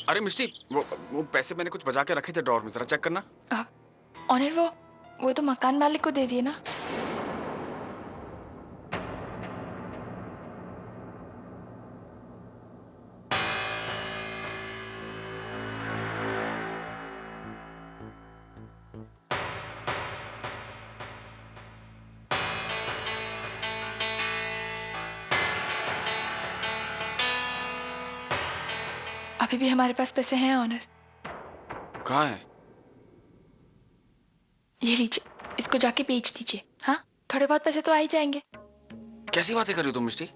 अरे मिष्टी, वो पैसे मैंने कुछ बचा के रखे थे ड्रॉर में, जरा चेक करना। ऑनर वो तो मकान मालिक को दे दिए ना। अभी भी हमारे पास पैसे हैं ऑनर। कहाँ है? ये लीजिए, इसको जाके बेच दीजिए। हाँ, थोड़े बहुत पैसे तो आ ही जाएंगे। कैसी बातें कर रही हो तुम मिष्टी?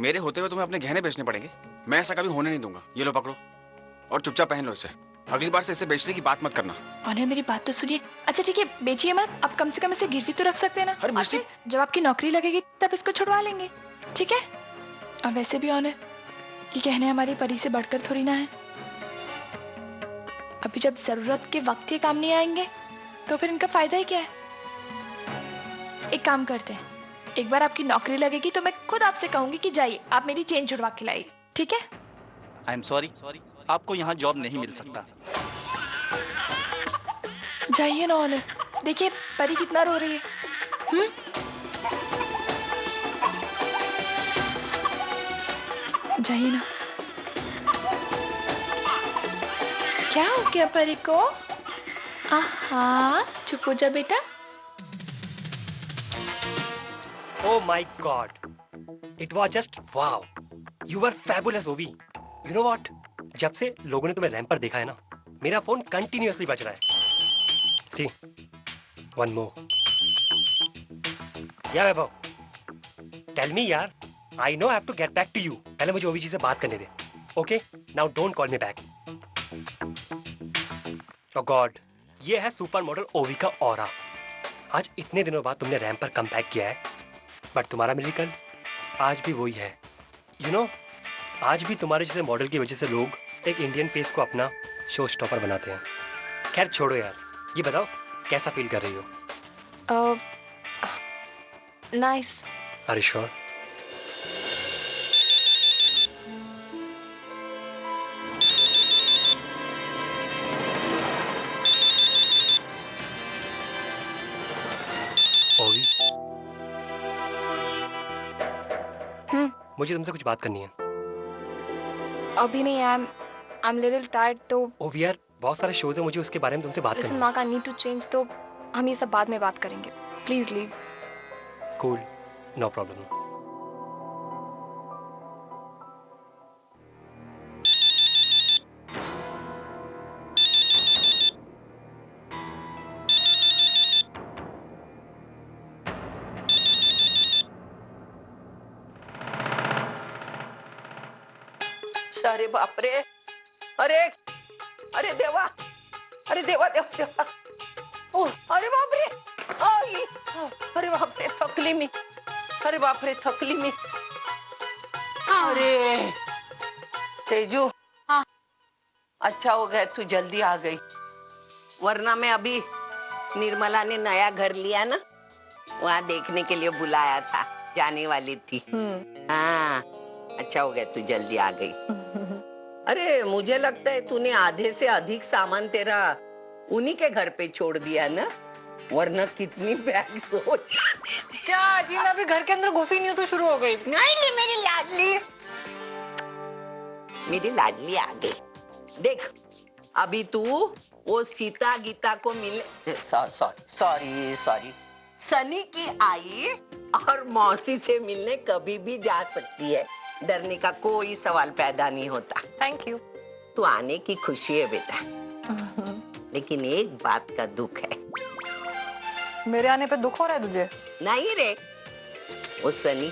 मेरे होते हुए तुम्हें अपने गहने बेचने पड़ेंगे? मैं ऐसा कभी होने नहीं दूंगा। ये लो पकड़ो और चुपचाप पहन लो इसे। अगली बार से इसे बेचने की बात मत करना। ऑनर मेरी बात तो सुनिए। अच्छा ठीक है, बेचिए मत। आप कम से कम इसे गिरवी तो रख सकते हैं ना। अरे मिष्टी, जब आपकी नौकरी लगेगी तब इसको छुड़वा लेंगे, ठीक है? और वैसे भी ऑनर, ये गहने हमारी परी से बढ़कर थोड़ी ना है। अभी जब जरूरत के वक्त ये काम नहीं आएंगे तो फिर इनका फायदा ही क्या है? एक काम करते हैं, एक बार आपकी नौकरी लगेगी तो मैं खुद आपसे कहूंगी कि जाइए आप मेरी चेन छुड़वा के लाइए, ठीक है? आई एम सॉरी, आपको यहाँ जॉब नहीं मिल सकता। जाइए ना ऑनर, देखिए परी कितना रो रही है। जाइए ना। क्या हो गया परी को? आहा, चुप हो जा बेटा। Oh my God! It was just wow! You were fabulous, Ovi. You know what? जब से लोगों ने तुम्हें रैंप पर देखा है ना, मेरा फोन कंटिन्यूअसली बज रहा है। See, one more. या वैभव, tell me यार. I know I have to get back to you. पहले मुझे ओवी जी से बात करने दे. Okay? Now don't call me back. Oh God, ये है सुपर मॉडल ओवी का ऑरा। आज इतने दिनों बाद तुमने रैंप पर कम बैक किया है, बट तुम्हारा मिरेकल आज भी वही है। You know, आज भी तुम्हारे जैसे मॉडल की वजह से लोग एक इंडियन फेस को अपना शो स्टॉपर बनाते हैं। खैर छोड़ो यार, ये बताओ कैसा फील कर रही हो? नाइस। Are you sure? मुझे तुमसे कुछ बात करनी है। अभी नहीं, आई एम लिटिल टायर्ड। तो ओवी यार, बहुत सारे शोज है, मुझे उसके बारे में तुमसे बात करनी लिसन है। Mark, I need to change. तो हम ये सब बाद में बात करेंगे। Please leave. Cool, no problem. अरे बाप रे, अरे अरे देवा, अरे देवा देवा देवा, ओ अरे बाप रे, आई, अरे बाप रे थकली मी, अरे बाप रे थकली मी। अरे तेजू, हाँ। अच्छा हो गया तू जल्दी आ गई, वरना मैं अभी निर्मला ने नया घर लिया ना, वहाँ देखने के लिए बुलाया था, जाने वाली थी। हाँ, अच्छा हो गया तू जल्दी आ गई। अरे मुझे लगता है तूने आधे से अधिक सामान तेरा उन्हीं के घर पे छोड़ दिया ना, वरना कितनी बैग सोच। क्या जी, मैं अभी घर के अंदर घुसी नहीं हूँ तो शुरू हो गई। नहीं मेरी लाडली, मेरी लाडली आ गई। देख अभी तू वो सीता गीता को मिले, सॉरी सनी की आई और मौसी से मिलने कभी भी जा सकती है, डरने का कोई सवाल पैदा नहीं होता। Thank you. तू आने की खुशी है बेटा, लेकिन एक बात का दुख है। मेरे आने पे दुख हो रहा है तुझे? नहीं रे, वो सनी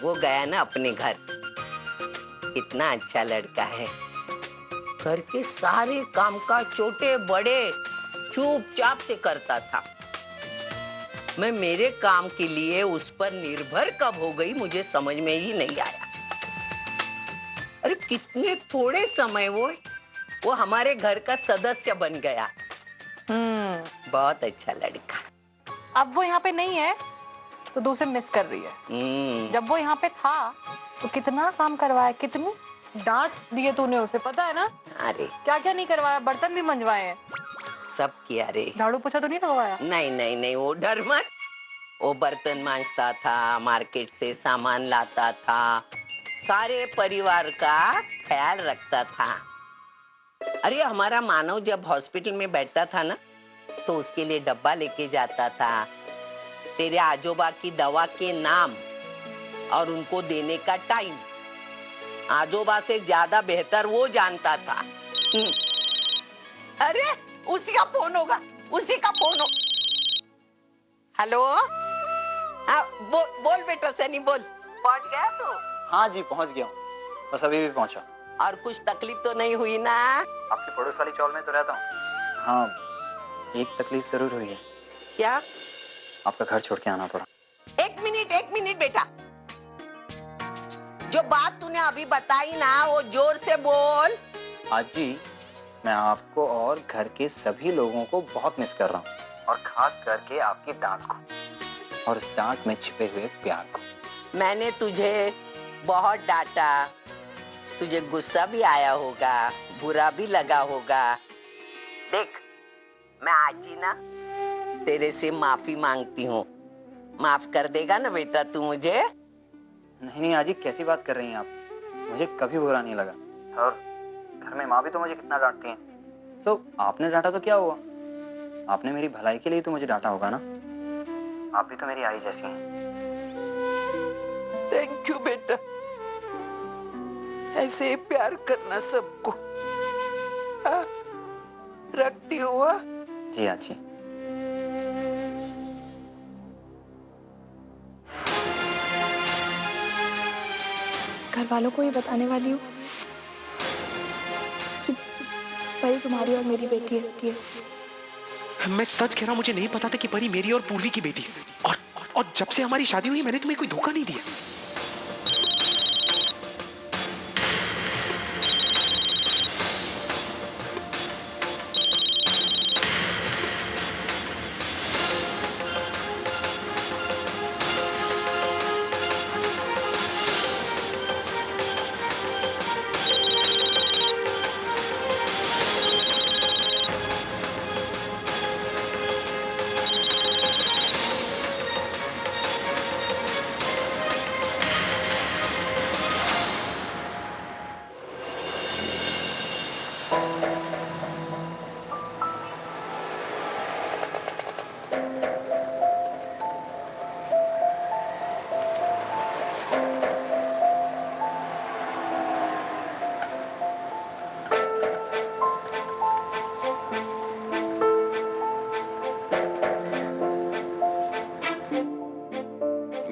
वो गया ना अपने घर, कितना अच्छा लड़का है, घर के सारे काम का छोटे बड़े चुपचाप से करता था। मैं मेरे काम के लिए उस पर निर्भर कब हो गई मुझे समझ में ही नहीं आया। अरे कितने थोड़े समय वो हमारे घर का सदस्य बन गया। बहुत अच्छा लड़का। अब वो यहाँ पे नहीं है तो दूसरे मिस कर रही है। जब वो यहाँ पे था तो कितना काम करवाया, कितनी डांट दिए तूने उसे, पता है ना? अरे क्या क्या नहीं करवाया, बर्तन भी मंजवाए हैं। सब किया रे। झाड़ू पोछा तो नहीं लगवाया? नहीं नहीं नहीं, वो डर मत। वो बर्तन मांजता था, मार्केट से सामान लाता था, सारे परिवार का ख्याल रखता था। अरे हमारा मानव जब हॉस्पिटल में बैठता था ना, तो उसके लिए डब्बा लेके जाता था। तेरे आजोबा की दवा के नाम और उनको देने का टाइम आजोबा से ज्यादा बेहतर वो जानता था। अरे उसी का फोन होगा, उसी का फोन हो। हेलो, हाँ बोल बेटा सनी, बोल। पहुंच गया तू? हाँ जी पहुंच गया हूँ, बस अभी भी पहुंचा। और कुछ तकलीफ तो नहीं हुई ना? आपकी पड़ोस वाली चौल में तो रहता हूँ। हाँ एक तकलीफ जरूर हुई है। क्या? आपका घर छोड़ के आना पड़ा। एक मिनट बेटा, जो बात तूने अभी बताई ना वो जोर से बोल। आज जी मैं आपको और घर के सभी लोगों को बहुत मिस कर रहा हूँ, और खास करके आपकी डांट को और उस डांट में छिपे हुए प्यार को। मैंने तुझे बहुत डांटा, तुझे गुस्सा भी आया होगा, बुरा भी लगा होगा। देख मैं आज ही ना तेरे से माफी मांगती हूँ। माफ कर देगा ना बेटा तू मुझे? नहीं नहीं आजी, कैसी बात कर रही हैं आप? मुझे कभी बुरा नहीं लगा, और घर में माँ भी तो मुझे कितना डांटती हैं। सो आपने डांटा तो क्या हुआ, आपने मेरी भलाई के लिए तो मुझे डांटा होगा ना। आप भी तो मेरी आई जैसी हैं। थैंक यू बेटा, ऐसे प्यार करना सबको। हाँ, रखती हुआ। जी आजी। घर वालों को ये बताने वाली हूँ कि परी तुम्हारी और मेरी बेटी है। मैं सच कह रहा हूं, मुझे नहीं पता था कि परी मेरी और पूर्वी की बेटी है। और जब से हमारी शादी हुई मैंने तुम्हें कोई धोखा नहीं दिया।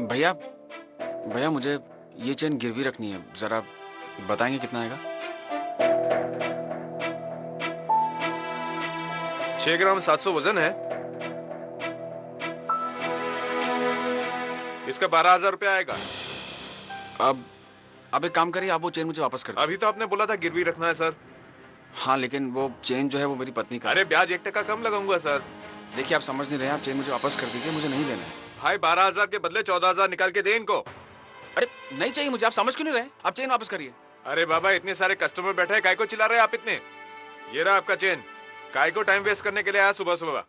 भैया भैया मुझे ये चेन गिरवी रखनी है, जरा बताएंगे कितना आएगा? 6 ग्राम 700 वजन है। इसका 12,000 रुपया आएगा। अब एक काम करिए, आप वो चेन मुझे वापस कर दीजिए। अभी तो आपने बोला था गिरवी रखना है सर। हाँ लेकिन वो चेन जो है वो मेरी पत्नी का है। अरे ब्याज 1% कम लगाऊंगा सर। देखिए आप समझ नहीं रहे हैं, आप चेन मुझे वापस कर दीजिए, मुझे नहीं देना है। भाई 12,000 के बदले 14,000 निकाल के दे इनको। अरे नहीं चाहिए मुझे, आप समझ क्यों नहीं रहे? आप चेन वापस करिए। अरे बाबा इतने सारे कस्टमर बैठे हैं, काय को चिल्ला रहे हैं आप इतने? ये रहा आपका चेन। काय को टाइम वेस्ट करने के लिए आया सुबह सुबह?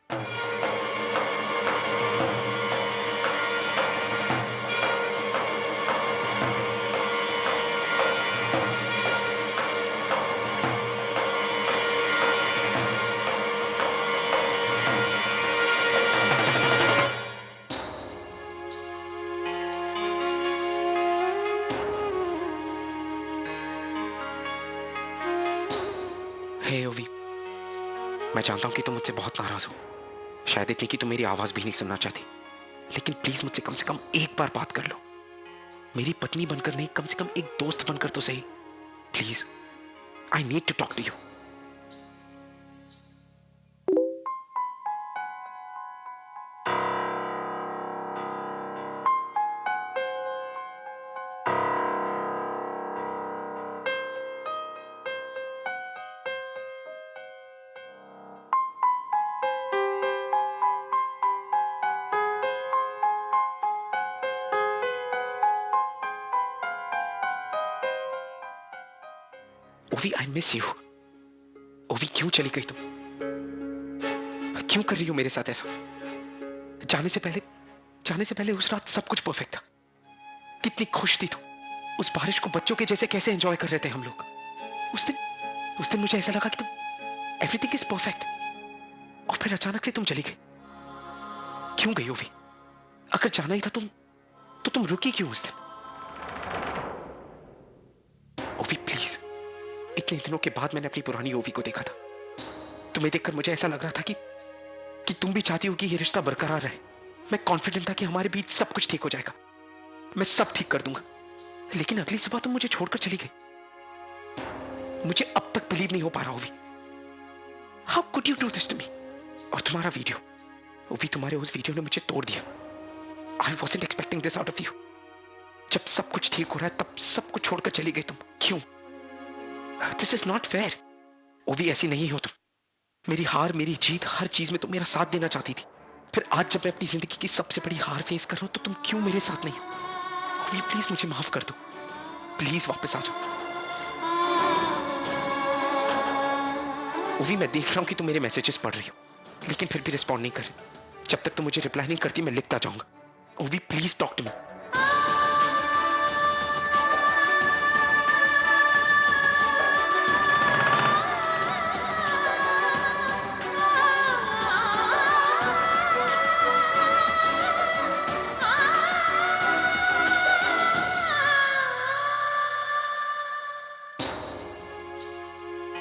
हे ओवी, मैं जानता हूं कि तुम मुझसे बहुत नाराज हो, शायद इतनी कि तुम मेरी आवाज भी नहीं सुनना चाहती, लेकिन प्लीज मुझसे कम से कम एक बार बात कर लो। मेरी पत्नी बनकर नहीं, कम से कम एक दोस्त बनकर तो सही। Please, I need to talk to you. ओवी आई मिस यू। ओवी क्यों चली गई तुम? क्यों कर रही हो मेरे साथ ऐसा? जाने से पहले उस रात सब कुछ परफेक्ट था। कितनी खुश थी तुम। उस बारिश को बच्चों के जैसे कैसे एंजॉय कर रहे थे हम लोग। उस दिन मुझे ऐसा लगा कि तुम एवरीथिंग इज परफेक्ट, और फिर अचानक से तुम चली गई। क्यों गई ओवी? अगर जाना ही था तो तुम रुकी क्यों उस दिन? ओवी प्लीज, इतने दिनों के बाद मैंने अपनी पुरानी ओवी को देखा था। तुम्हें देखकर मुझे ऐसा लग रहा था कि तुम भी चाहती हो कि ये रिश्ता बरकरार रहे। मैं कॉन्फिडेंट था कि हमारे बीच सब कुछ ठीक हो जाएगा, मैं सब ठीक कर दूंगा। लेकिन अगली सुबह तुम मुझे छोड़कर चली गई। मुझे अब तक बिलीव नहीं हो पा रहा ओवी। How could you do this to me? और तुम्हारा वीडियो, ओवी, तुम्हारे उस वीडियो ने मुझे तोड़ दिया। I wasn't expecting this out of you. जब सब कुछ ठीक हो रहा है तब सब कुछ छोड़कर चली गई तुम। क्यों? This is not fair. ओवी, ऐसी नहीं हो तुम। मेरी हार, मेरी जीत, हर चीज में तुम मेरा साथ देना चाहती थी। फिर आज जब मैं अपनी जिंदगी की सबसे बड़ी हार फेस कर रहा हूं तो तुम क्यों मेरे साथ नहीं हो? ओवी प्लीज मुझे माफ कर दो, प्लीज वापस आ जाओ। ओवी, मैं देख रहा हूं कि तुम मेरे मैसेजेस पढ़ रही हो, लेकिन फिर भी रिस्पॉन्ड नहीं कर रही। जब तक तुम मुझे रिप्लाई नहीं करती मैं लिखता जाऊंगा। ओवी please talk to me.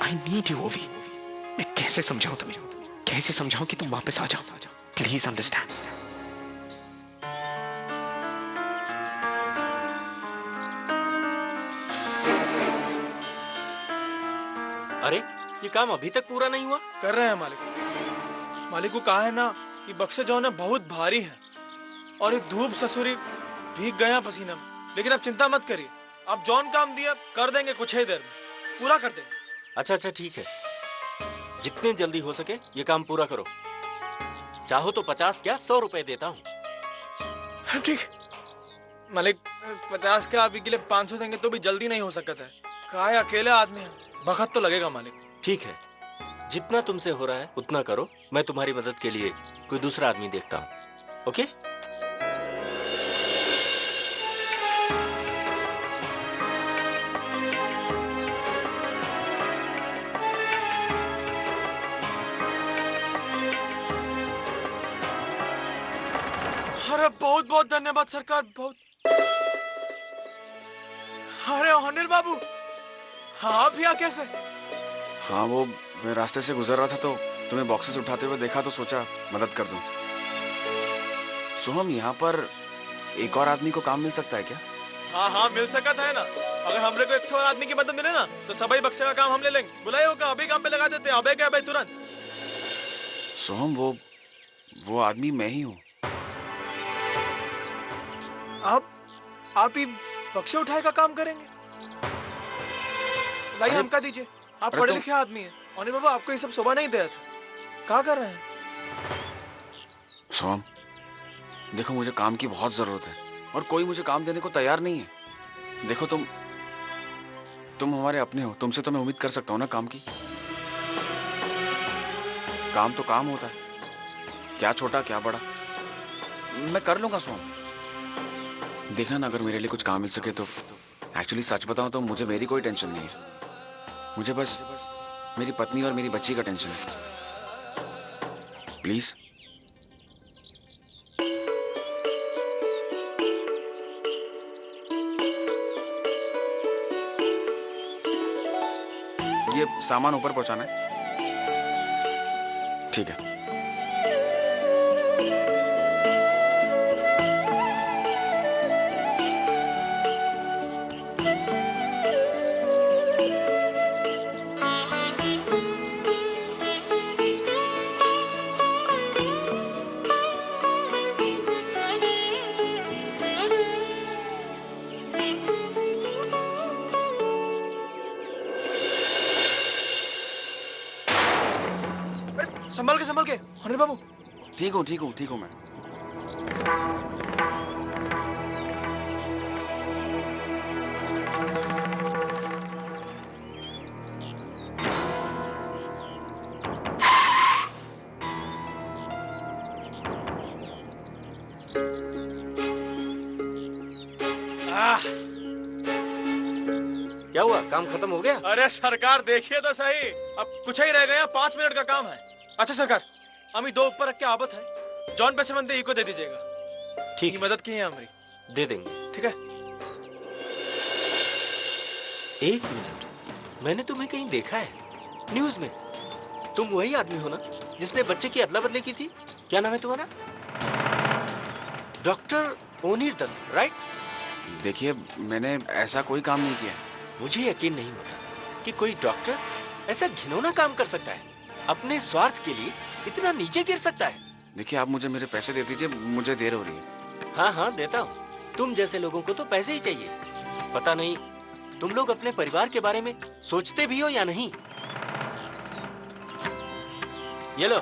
I need you, ओवी। मैं कैसे समझाऊं तुम्हें, कैसे समझाऊं कि तुम वापस आ जाओ? Please understand. अरे ये काम अभी तक पूरा नहीं हुआ? कर रहे हैं मालिक। मालिक को कहा है ना कि बक्से जो है ना बहुत भारी है, और ये धूप ससुरी भीग गया पसीना में। लेकिन अब चिंता मत करिए, अब जॉन काम दिया कर देंगे, कुछ ही देर में पूरा कर देंगे। अच्छा ठीक है, जितने जल्दी हो सके ये काम पूरा करो। चाहो तो 50 क्या 100 रुपए देता हूँ। ठीक मालिक, 50 का अभी के लिए 500 देंगे तो भी जल्दी नहीं हो सकता है। कहा है अकेले आदमी है, वक्त तो लगेगा मालिक। ठीक है, जितना तुमसे हो रहा है उतना करो। मैं तुम्हारी मदद के लिए कोई दूसरा आदमी देखता हूँ। ओके? अरे बहुत बहुत धन्यवाद सरकार, बहुत। अरे अनिल बाबू, हाँ आप यहाँ कैसे? हाँ, वो मैं रास्ते से गुजर रहा था तो तुम्हें बॉक्सेस उठाते हुए देखा तो सोचा मदद कर दूं। सोहम, यहाँ पर एक और आदमी को काम मिल सकता है क्या? हाँ मिल सकता है ना। अगर हमरे को एक और आदमी की मदद मिले ना तो सभी बक्से का काम हम ले लेंगे। बुलाए होगा अभी काम पे लगा देते हैं। अबे क्या भाई तुरंत। सोहम, वो आदमी मैं ही हूँ। आप ही बक्से उठाए का काम करेंगे? लाइए हमका दीजिए, आप पढ़े लिखे आदमी हैं। अनिल बाबा आपको ये सब शोभा नहीं दिया था। क्या कर रहे हैं? सोहम देखो, मुझे काम की बहुत जरूरत है और कोई मुझे काम देने को तैयार नहीं है। देखो तुम हमारे अपने हो, तुमसे तो मैं उम्मीद कर सकता हूँ ना काम की। काम तो काम होता है, क्या छोटा क्या बड़ा, मैं कर लूंगा सोहम। देखना ना, अगर मेरे लिए कुछ काम मिल सके तो। एक्चुअली सच बताऊं तो मुझे मेरी कोई टेंशन नहीं है। मुझे बस मेरी पत्नी और मेरी बच्ची का टेंशन है। प्लीज। ये सामान ऊपर पहुंचाना है? ठीक है। संभल के अनिल बाबू। ठीक हूँ मैं। क्या हुआ, काम खत्म हो गया? अरे सरकार देखिए तो सही, अब कुछ ही रह गया, 5 मिनट का काम है। अच्छा सरकार, अमी 2 ऊपर रख के आवत है, जॉन पैसे मंदे इको दे दीजिएगा। ठीक, मदद की है हमारी, दे देंगे। ठीक है। 1 मिनट, मैंने तुम्हें कहीं देखा है, न्यूज में। तुम वही आदमी हो ना जिसने बच्चे की अदला बदली की थी? क्या नाम है तुम्हारा? Doctor Onir Dutt, right? देखिए, मैंने ऐसा कोई काम नहीं किया। मुझे यकीन नहीं होता कि कोई डॉक्टर ऐसा घिनौना काम कर सकता है, अपने स्वार्थ के लिए इतना नीचे गिर सकता है। देखिए, आप मुझे मेरे पैसे दे दीजिए, मुझे देर हो रही है। हाँ हाँ, देता हूँ। तुम जैसे लोगों को तो पैसे ही चाहिए। पता नहीं तुम लोग अपने परिवार के बारे में सोचते भी हो या नहीं। ये लो।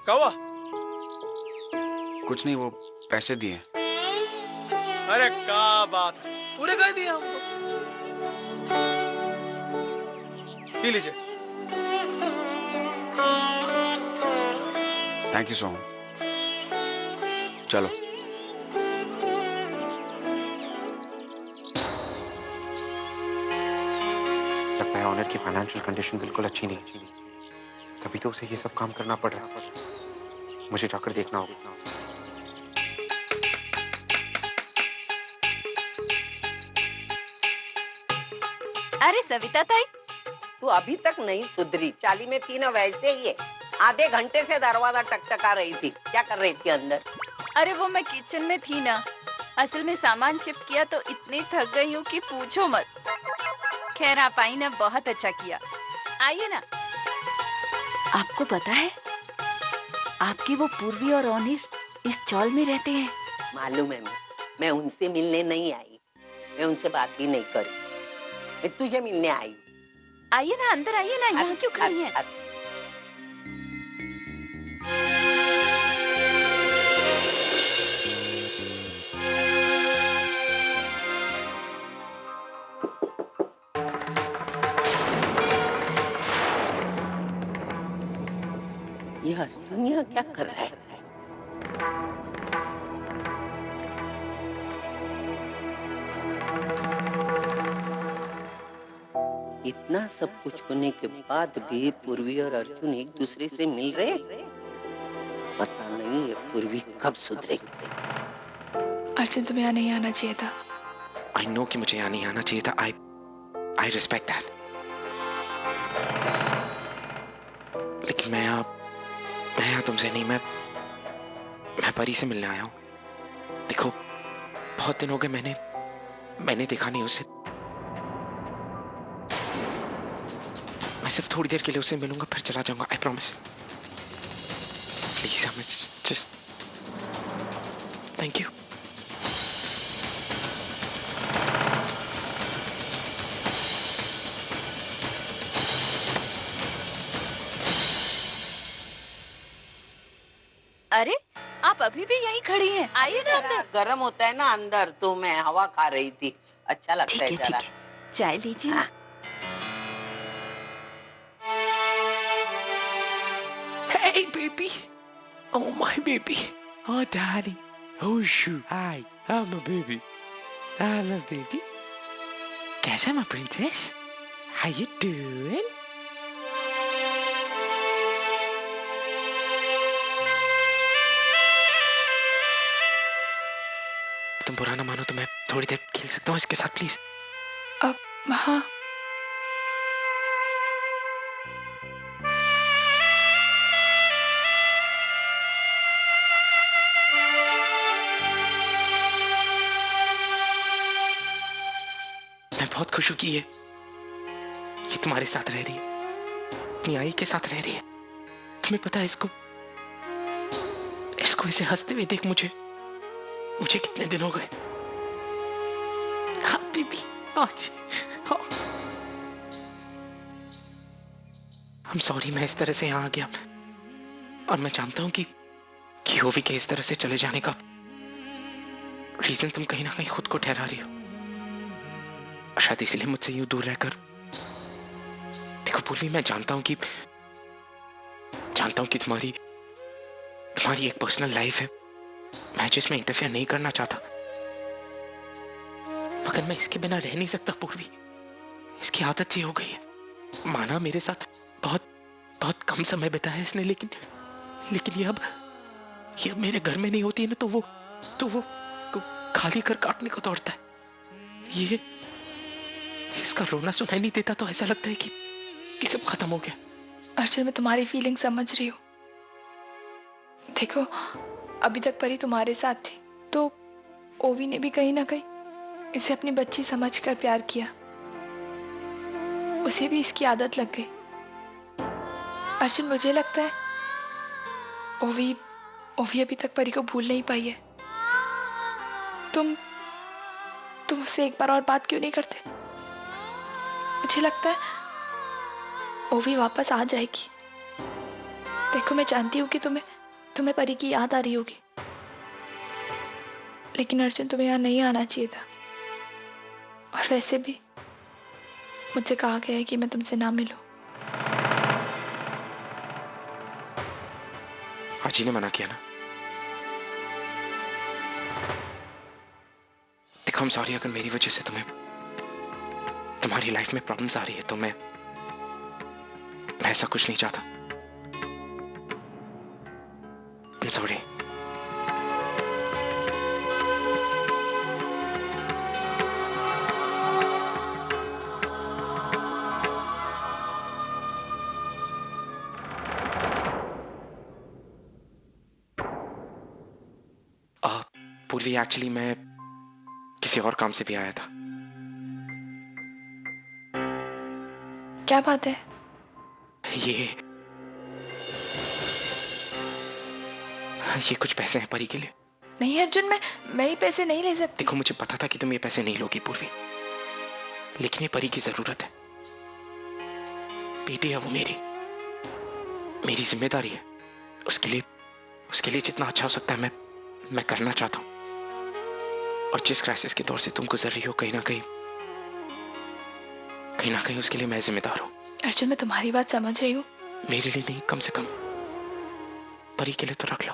क्या हुआ? कुछ नहीं, वो पैसे दिए। अरे क्या बात है, पूरे कह दिए हमको। पी लीजिए। Thank you so much. चलो। लगता है ऑनर की फाइनेंशियल कंडीशन बिल्कुल अच्छी नहीं, तभी तो उसे ये सब काम करना पड़ रहा है। मुझे जाकर देखना होगा। अरे सविता ताई, तू अभी तक नहीं सुधरी, चाली में थी ना वैसे ही है। आधे घंटे से दरवाजा टकटका रही थी, क्या कर रही थी अंदर? अरे वो मैं किचन में थी ना, असल में सामान शिफ्ट किया तो इतनी थक गई हूँ कि पूछो मत। खैर आप आई ना, बहुत अच्छा किया। आइए ना। आपको पता है आपके वो पूर्वी और ऑनिर इस चौल में रहते हैं? मालूम है, मैं उनसे मिलने नहीं आई, मैं उनसे बात भी नहीं करी, मैं तुझे मिलने आई। आइए ना, अंदर आइए ना, यहाँ क्यों खड़ी हैं? ये अर्जुन यहाँ क्या कर रहा है? इतना सब कुछ होने के बाद भी पूर्वी और अर्जुन एक दूसरे से मिल रहे हैं। पता नहीं ये पूर्वी कब सुधरेगी। अर्जुन, तुम्हें यहाँ नहीं आना चाहिए था। आई नो कि मुझे यहाँ नहीं आना चाहिए था। I respect that. लेकिन मैं यहाँ तुमसे नहीं, मैं परी से मिलने आया हूँ। देखो, बहुत दिन हो गए मैंने देखा नहीं उसे। मैं सिर्फ थोड़ी देर के लिए उससे मिलूंगा, फिर चला जाऊंगा। I promise. प्लीज हमें जस्ट थैंक यू। अरे आप अभी भी यहीं खड़ी हैं, आइए ना अंदर। गर्म होता है ना अंदर, तो मैं हवा खा रही थी, अच्छा लगता है जरा। चाय लीजिए। हाँ। Hey baby, oh my baby, oh darling, oh shoot, hi, I'm a baby, I'm a baby. कैसा my princess? How you doing? तुम बुरा ना मानो तो मैं थोड़ी देर खेल सकता हूँ इसके साथ प्लीज? अब हाँ। मैं बहुत खुश हूँ कि ये तुम्हारे साथ रह रही है, अपनी आई के साथ रह रही है। तुम्हें पता है इसको इसे हंसते हुए देख मुझे कितने दिन हो गए। हाँ बेबी, आज I'm sorry मैं इस तरह से यहाँ आ गया, और मैं जानता हूँ कि ओवी के इस तरह से चले जाने का रीजन तुम कहीं ना कहीं खुद को ठहरा रही हो, शायद इसलिए मुझसे यूं दूर रहकर। देखो पूर्वी, मैं जानता हूं कि जानता हूं कि तुम्हारी एक पर्सनल लाइफ है, मैं जिसमें इंटरफेयर नहीं करना चाहता, मगर मैं इसके बिना रह नहीं सकता पूर्वी। इसकी आदत सी हो गई है। माना मेरे साथ बहुत बहुत कम समय बिताया इसने, लेकिन ये अब मेरे घर में नहीं होती है ना, तो वो खाली घर काटने को दौड़ता है। ये इसका रोना सुनाई नहीं देता तो ऐसा लगता है कि सब खत्म हो गया। अर्जुन, मैं तुम्हारी फीलिंग समझ रही हूँ। देखो, अभी तक परी तुम्हारे साथ थी, तो ओवी ने भी कहीं ना कहीं इसे अपनी बच्ची समझकर प्यार किया। उसे भी इसकी आदत लग गई। अर्जुन, मुझे लगता है ओवी अभी तक परी को भूल नहीं पाई है। तुम उससे एक बार और बात क्यों नहीं करते? मुझे लगता है ओवी वापस आ जाएगी। देखो, मैं जानती हूँ कि तुम्हें परी की याद आ रही होगी, लेकिन अर्जुन, तुम्हें यहाँ नहीं आना चाहिए था। और वैसे भी मुझसे कहा गया है कि मैं तुमसे ना मिलूं। आजी ने मना किया ना। देखो, I'm sorry अगर मेरी वजह से तुम्हारी लाइफ में प्रॉब्लम्स आ रही है, तो मैं ऐसा कुछ नहीं चाहता। I'm sorry। पूर्वी, एक्चुअली मैं किसी और काम से भी आया था। क्या बात है? ये कुछ पैसे हैं परी के लिए। नहीं अर्जुन, मैं ही पैसे नहीं ले सकती। देखो, मुझे पता था कि तुम ये पैसे नहीं लोगी पूर्वी, लेकिन ये परी की जरूरत है। बेटी है वो, मेरी जिम्मेदारी है। उसके लिए जितना अच्छा हो सकता है मैं करना चाहता हूं। और जिस क्राइसिस के दौर से तुम गुजर रही हो, कहीं ना कहीं उसके लिए मैं जिम्मेदार हूं। अर्जुन, मैं तुम्हारी बात समझ रही हूँ। मेरे लिए नहीं, कम से कम परी के लिए तो रख लो।